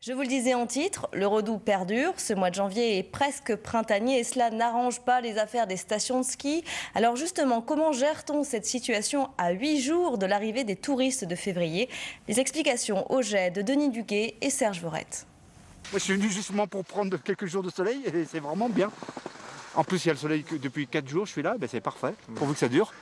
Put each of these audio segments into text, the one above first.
Je vous le disais en titre, le redout perdure. Ce mois de janvier est presque printanier et cela n'arrange pas les affaires des stations de ski. Alors justement, comment gère-t-on cette situation à 8 jours de l'arrivée des touristes de février? Les explications au jet de Denis Duguet et Serge Vorette. Moi, je suis venu justement pour prendre quelques jours de soleil et c'est vraiment bien. En plus, il y a le soleil depuis 4 jours, je suis là, c'est parfait, pourvu que ça dure.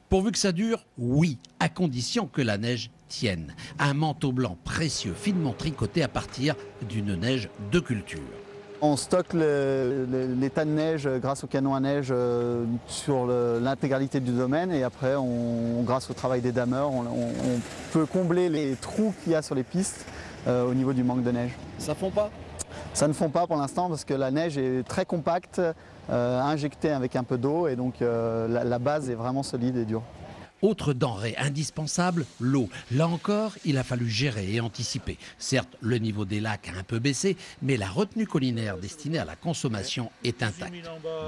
Pourvu que ça dure, oui, à condition que la neige tienne. Un manteau blanc précieux, finement tricoté à partir d'une neige de culture. On stocke les tas de neige grâce au canon à neige sur l'intégralité du domaine et après, grâce au travail des dameurs, on peut combler les trous qu'il y a sur les pistes au niveau du manque de neige. Ça fond pas? Ça ne fond pas pour l'instant parce que la neige est très compacte, injectée avec un peu d'eau et donc la base est vraiment solide et dure. Autre denrée indispensable, l'eau. Là encore, il a fallu gérer et anticiper. Certes, le niveau des lacs a un peu baissé, mais la retenue collinaire destinée à la consommation est intacte.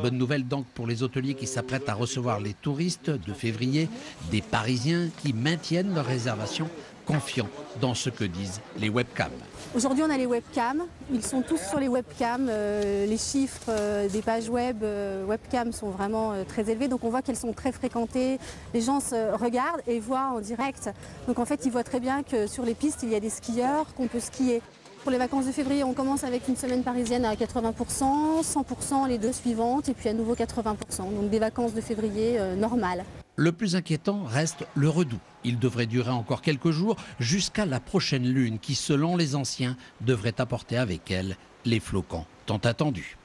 Bonne nouvelle donc pour les hôteliers qui s'apprêtent à recevoir les touristes de février, des Parisiens qui maintiennent leurs réservations, confiants dans ce que disent les webcams. Aujourd'hui, on a les webcams. Ils sont tous sur les webcams. Les chiffres des pages webcams sont vraiment très élevés. Donc on voit qu'elles sont très fréquentées. Les gens se regardent et voient en direct. Donc en fait, ils voient très bien que sur les pistes, il y a des skieurs, qu'on peut skier. Pour les vacances de février, on commence avec une semaine parisienne à 80%, 100% les 2 suivantes et puis à nouveau 80%. Donc des vacances de février normales. Le plus inquiétant reste le redout. Il devrait durer encore quelques jours jusqu'à la prochaine lune qui, selon les anciens, devrait apporter avec elle les flocons tant attendus.